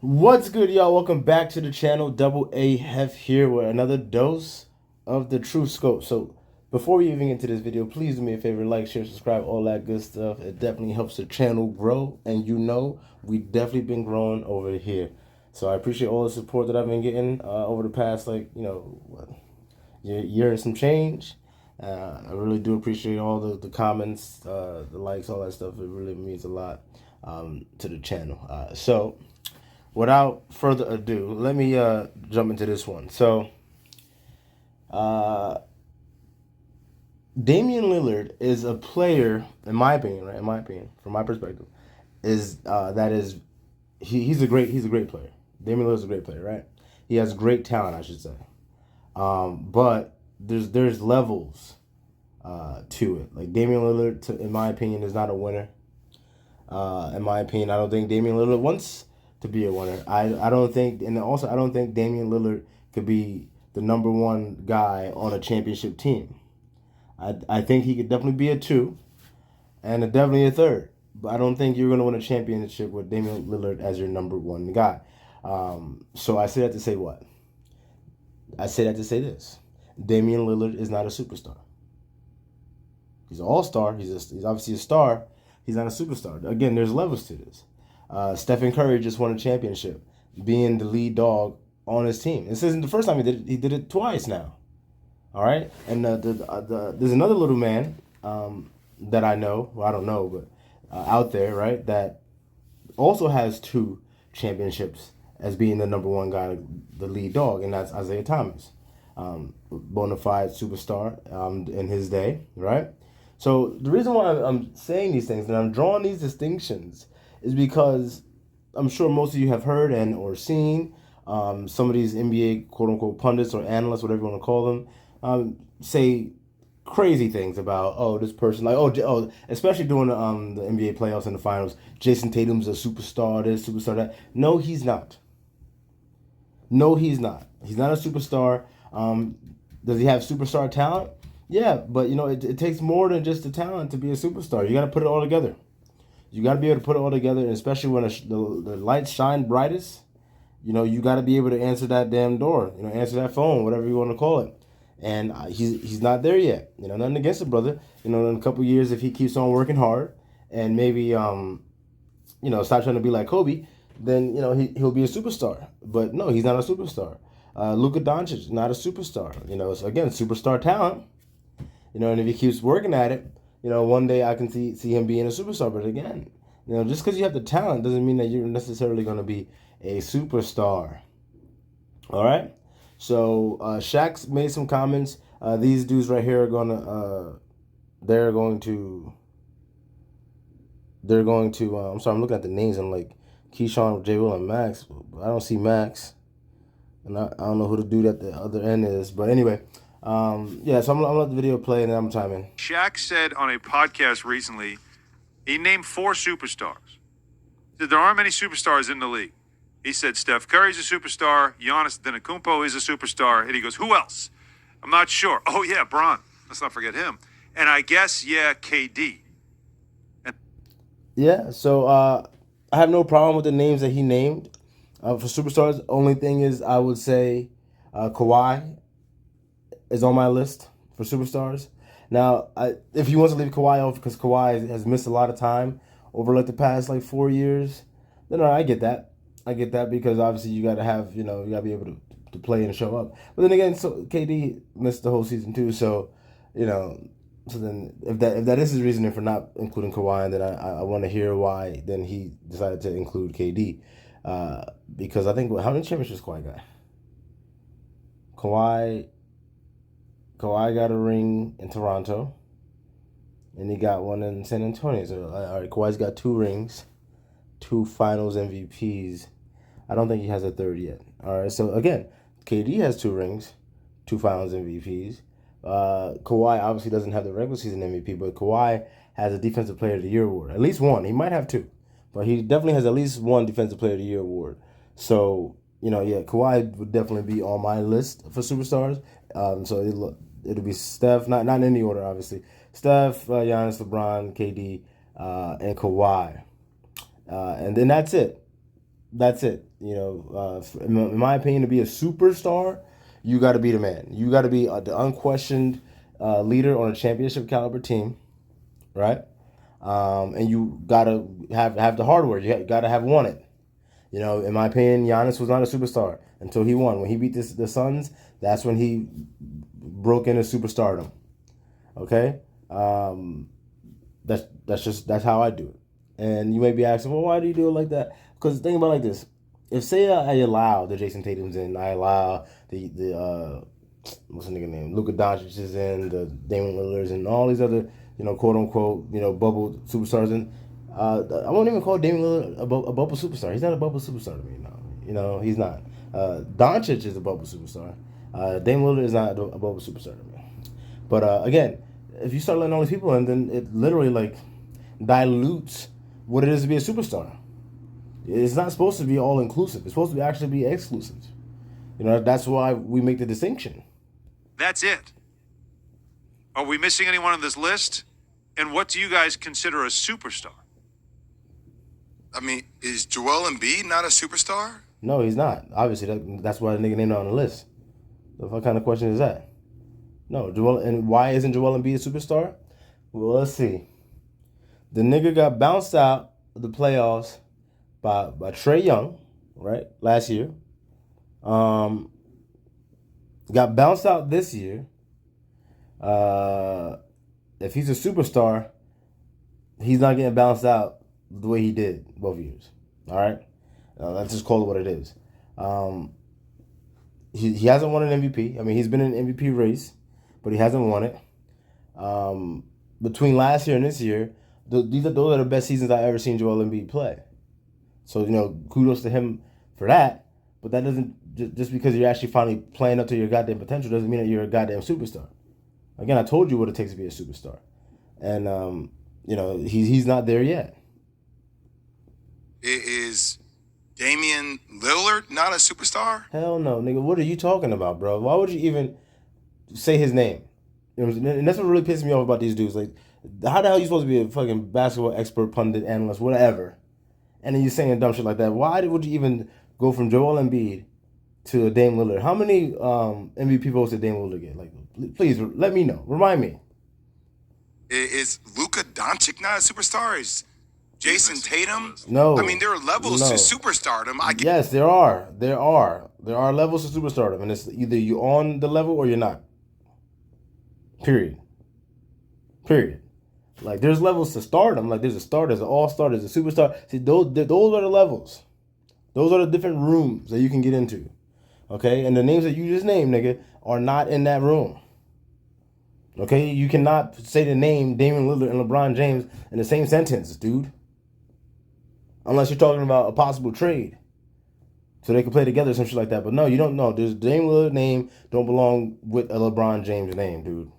What's good, y'all? Welcome back to the channel. Double A Hef here with another dose of the True Scope. So, before we even get into this video, please do me a favor, like, share, subscribe, all that good stuff. It definitely helps the channel grow, and we definitely been growing over here. So I appreciate all the support that I've been getting over the past, year and some change. I really do appreciate all the comments, the likes, all that stuff. It really means a lot to the channel. So without further ado, let me jump into this one. So, uh, Damian Lillard is a player, in my opinion, right? In my opinion, from my perspective, is that is he's a great player. Damian Lillard's a great player, right? He has great talent, I should say. But there's levels to it. Like Damian Lillard, in my opinion, is not a winner. In my opinion, I don't think Damian Lillard wants to be a winner. I don't think, and also I don't think Damian Lillard could be the number one guy on a championship team. I think he could definitely be a two, and definitely a third. But I don't think you're going to win a championship with Damian Lillard as your number one guy. So I say that to say what? I say that to say this: Damian Lillard is not a superstar. He's an all-star. He's obviously a star. He's not a superstar. Again, there's levels to this. Stephen Curry just won a championship, being the lead dog on his team. This isn't the first time he did it. He did it twice now. All right, and there's another little man that I know. Well, I don't know, but out there, right, that also has two championships as being the number one guy, the lead dog, and that's Isaiah Thomas, bona fide superstar in his day, right? So the reason why I'm saying these things and I'm drawing these distinctions is because I'm sure most of you have heard and or seen some of these NBA quote unquote pundits or analysts, whatever you want to call them, say crazy things about this person like especially during the NBA playoffs and the finals. Jayson Tatum's a superstar, this superstar that. No, he's not. No, he's not. He's not a superstar. Does he have superstar talent? Yeah, but it takes more than just the talent to be a superstar. You got to put it all together. You got to be able to put it all together, and especially when the lights shine brightest. You got to be able to answer that damn door. Answer that phone, whatever you want to call it. And he's not there yet. Nothing against the brother. In a couple years, if he keeps on working hard and maybe stop trying to be like Kobe, then he'll be a superstar. But no, he's not a superstar. Luka Doncic not a superstar. So again, superstar talent. And if he keeps working at it, one day I can see him being a superstar. But again, just because you have the talent doesn't mean that you're necessarily going to be a superstar. All right. So Shaq's made some comments. These dudes right here are they're going to. I'm sorry, I'm looking at the names. I'm like Keyshawn, J. Will, and Max. I don't see Max, and I don't know who the dude at the other end is. But anyway, yeah. So I'm gonna let the video play, and then I'm chiming in. Shaq said on a podcast recently, he named 4 superstars. He said there aren't many superstars in the league. He said Steph Curry's a superstar, Giannis Antetokounmpo is a superstar, and he goes, who else? I'm not sure. Oh yeah, Bron. Let's not forget him. And I guess KD. Yeah. So I have no problem with the names that he named for superstars. Only thing is, I would say Kawhi is on my list for superstars. Now, if he wants to leave Kawhi off because Kawhi has missed a lot of time over the past 4 years, then I get that. I get that because obviously you got to have you got to be able to play and show up. But then again, so KD missed the whole season too. So so then if that is his reasoning for not including Kawhi, then I want to hear why then he decided to include KD. Because I think how many championships Kawhi got? Kawhi got a ring in Toronto, and he got one in San Antonio. So, all right, Kawhi's got 2 rings, 2 Finals MVPs. I don't think he has a third yet. All right, so again, KD has 2 rings, 2 Finals MVPs. Kawhi obviously doesn't have the regular season MVP, but Kawhi has a Defensive Player of the Year award. At least one. He might have 2, but he definitely has at least 1 Defensive Player of the Year award. So, yeah, Kawhi would definitely be on my list for superstars. So it'll be Steph, not in any order, obviously. Steph, Giannis, LeBron, KD, and Kawhi. And then that's it. That's it. In my opinion, to be a superstar, you got to be the man. You got to be the unquestioned leader on a championship caliber team, right? And you gotta have the hardware. You gotta have won it. In my opinion, Giannis was not a superstar until he won. When he beat the Suns, that's when he broke into superstardom. Okay, that's how I do it. And you may be asking, well, why do you do it like that? Because think about it like this: if say I allow the Jayson Tatum's in, I allow the what's the nigga name, Luka Doncic is in, the Damian Lillard's and all these other quote unquote bubble superstars in. I won't even call Damian Lillard a bubble superstar. He's not a bubble superstar to me. No, he's not. Doncic is a bubble superstar. Damian Lillard is not a bubble superstar to me. But again, if you start letting all these people in, then it literally like dilutes what it is to be a superstar. It's not supposed to be all inclusive. It's supposed to actually be exclusive. That's why we make the distinction. That's it. Are we missing anyone on this list? And what do you guys consider a superstar? I mean, is Joel Embiid not a superstar? No, he's not. Obviously, that's why the nigga named it on the list. What kind of question is that? No, and why isn't Joel Embiid a superstar? Well, let's see. The nigga got bounced out of the playoffs by Trae Young, right, last year. Got bounced out this year. If he's a superstar, he's not getting bounced out the way he did both years. All right, let's just call it what it is. He hasn't won an MVP. I mean, he's been in an MVP race, but he hasn't won it. Between last year and this year, those are the best seasons I've ever seen Joel Embiid play. So kudos to him for that. But that doesn't just because you're actually finally playing up to your goddamn potential doesn't mean that you're a goddamn superstar. Again, I told you what it takes to be a superstar, and he's not there yet. Is Damian Lillard not a superstar? Hell no, nigga. What are you talking about, bro? Why would you even say his name? And that's what really pisses me off about these dudes. Like, how the hell are you supposed to be a fucking basketball expert, pundit, analyst, whatever, and then you're saying dumb shit like that? Why would you even go from Joel Embiid to Dame Lillard? How many MVP votes did Dame Lillard get? Like, please let me know. Remind me. Is Luka Doncic not a superstar? Is Jayson Tatum? No. I mean, there are levels to superstardom. Yes, there are. There are levels to superstardom, and it's either you're on the level or you're not. Period. Like, there's levels to stardom. Like, there's a star, there's an all-star, there's a superstar. See, those are the levels. Those are the different rooms that you can get into. Okay? And the names that you just named, nigga, are not in that room. Okay? You cannot say the name Damian Lillard and LeBron James in the same sentence, dude. Unless you're talking about a possible trade. So they can play together or some shit like that. But no, you don't know. There's Dame Lillard name don't belong with a LeBron James name, dude.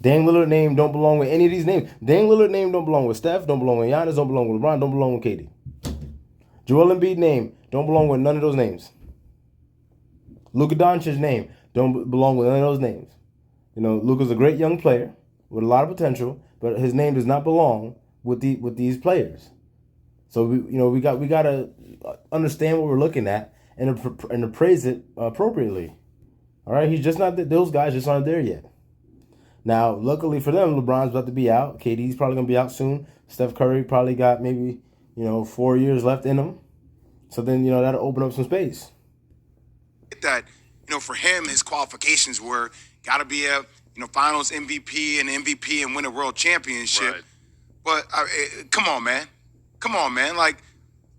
Dame Lillard name don't belong with any of these names. Dame Lillard name don't belong with Steph, don't belong with Giannis, don't belong with LeBron, don't belong with KD. Joel Embiid name don't belong with none of those names. Luka Doncic's name don't belong with none of those names. Luka's a great young player with a lot of potential, but his name does not belong with these players. So we got to understand what we're looking at and appraise it appropriately. All right, he's just not those guys just aren't there yet. Now, luckily for them, LeBron's about to be out. KD's probably gonna be out soon. Steph Curry probably got maybe 4 years left in him. So then that'll open up some space. That for him, his qualifications were got to be a Finals MVP and win a World Championship. Right. But come on, man. Like,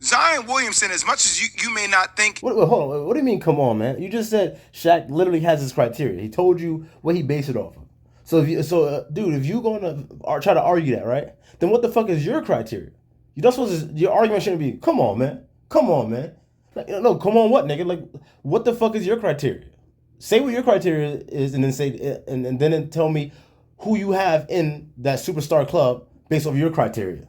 Zion Williamson, as much as you may not think. Hold on. What do you mean, come on, man? You just said Shaq literally has his criteria. He told you what he based it off of. So, dude, if you're going to try to argue that, right, then what the fuck is your criteria? You're not supposed to, your argument shouldn't be, come on, man. Like, no, come on what, nigga? Like, what the fuck is your criteria? Say what your criteria is and then say, and then tell me who you have in that superstar club based off your criteria.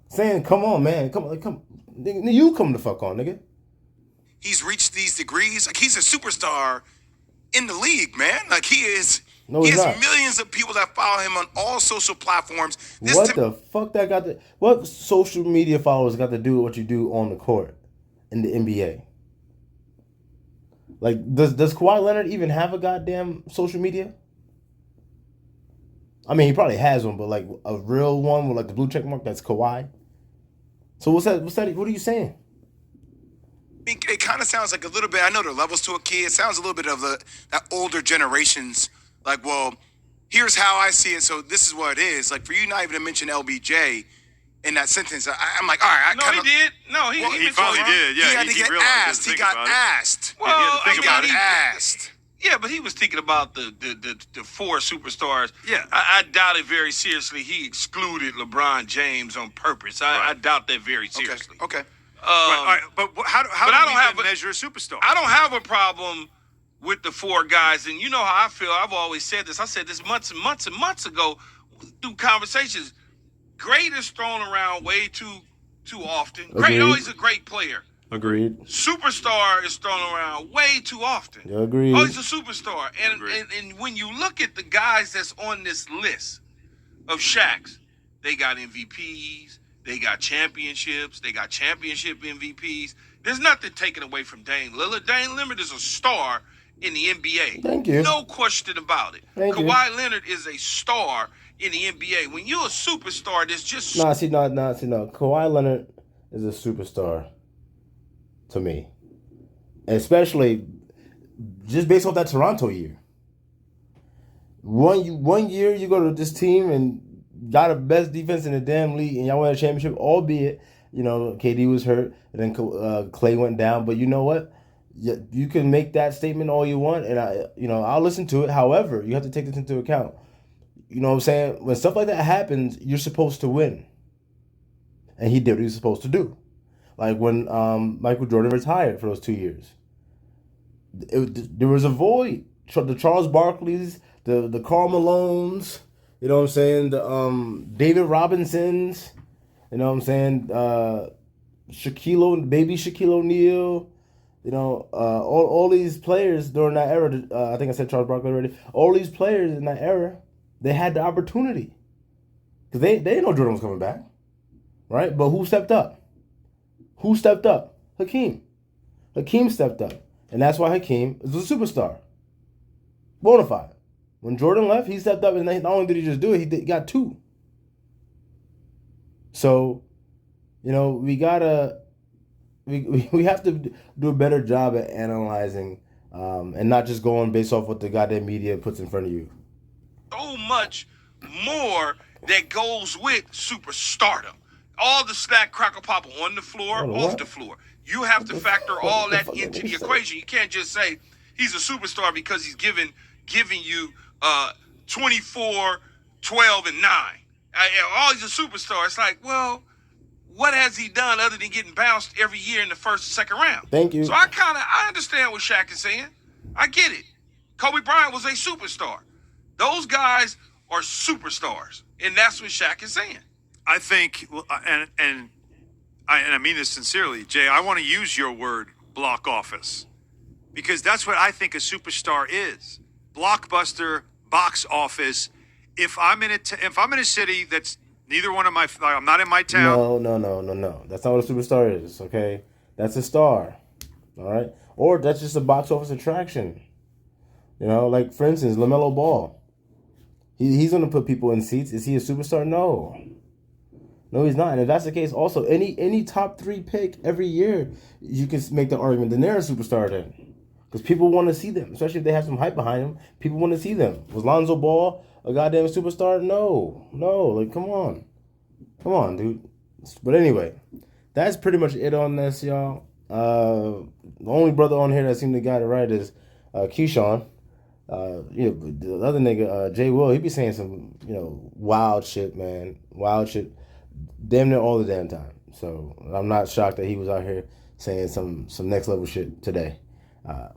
Saying, come on, man. Come. You come the fuck on, nigga. He's reached these degrees. Like, he's a superstar in the league, man. Like, he is. No, he he's has not. Millions of people that follow him on all social platforms. What the fuck what social media followers got to do with what you do on the court? in the NBA. Like, does Kawhi Leonard even have a goddamn social media? I mean, he probably has one, but like a real one with like the blue check mark, that's Kawhi. So what's that? What are you saying? I mean, it kind of sounds like a little bit. I know there are levels to a kid. It sounds a little bit of that older generations. Like, well, here's how I see it. So this is what it is. Like for you not even to mention LBJ in that sentence, I'm like, all right. No, he did. No, he finally did. Yeah, he had to get realized asked. He got asked. Well, he had to think about it. Asked. Yeah, but he was thinking about the four superstars. Yeah. I doubt it very seriously. He excluded LeBron James on purpose. I doubt that very seriously. Okay. Right, but how but do I don't we have then measure a superstar? I don't have a problem with the four guys, and you know how I feel. I've always said this. I said this months and months and months ago through conversations. Great is thrown around way too often. Great, Agreed. he's a great player. Agreed. Superstar is thrown around way too often. Yeah, agreed. Oh, he's a superstar. And when you look at the guys that's on this list of Shaqs, they got MVPs, they got championships, they got championship MVPs. There's nothing taken away from Dame Lillard. Dame Lillard is a star in the NBA. Thank you. No question about it. Thank you. Kawhi Leonard is a star in the NBA. When you're a superstar, there's just No. Kawhi Leonard is a superstar to me, especially just based off that Toronto year. One year you go to this team and got the best defense in the damn league, and y'all won a championship. Albeit, KD was hurt, and then Clay went down. But you know what? You can make that statement all you want, and I'll listen to it. However, you have to take this into account. You know what I'm saying? When stuff like that happens, you're supposed to win. And he did what he was supposed to do. Like when Michael Jordan retired for those 2 years. There was a void. The Charles Barkleys, the Karl Malones, you know what I'm saying? The David Robinsons, you know what I'm saying? Baby Shaquille O'Neal, all these players during that era. I think I said Charles Barkley already. All these players in that era, they had the opportunity. Because they didn't know Jordan was coming back. Right? But who stepped up? Hakeem. Hakeem stepped up. And that's why Hakeem is a superstar. Bonafide. When Jordan left, he stepped up, and not only did he just do it, he got two. So, we gotta, we have to do a better job at analyzing, and not just going based off what the goddamn media puts in front of you. so much more that goes with superstardom. All the snack, crackle, pop on the floor, off the floor. You have to factor all that into the equation. You can't just say he's a superstar because he's giving you 24, 12, and 9. Oh, he's a superstar. It's like, well, what has he done other than getting bounced every year in the first and second round? Thank you. So I understand what Shaq is saying. I get it. Kobe Bryant was a superstar. Those guys are superstars, and that's what Shaq is saying. I think, and I mean this sincerely, Jay, I want to use your word, block office, because that's what I think a superstar is. Blockbuster, box office. If I'm in a city that's neither one of I'm not in my town. No. That's not what a superstar is, okay? That's a star, all right? Or that's just a box office attraction. Like, for instance, LaMelo Ball. He's going to put people in seats. Is he a superstar? No, he's not. And if that's the case, also, any top 3 pick every year, you can make the argument, then they're a superstar then. Because people want to see them, especially if they have some hype behind them. People want to see them. Was Lonzo Ball a goddamn superstar? No. Like, come on, dude. But anyway, that's pretty much it on this, y'all. The only brother on here that seemed to got it right is Keyshawn. The other nigga, Jay Will, he be saying some, wild shit, man. Wild shit. Damn near all the damn time. So I'm not shocked that he was out here saying some next level shit today.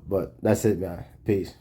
But that's it, man. Peace.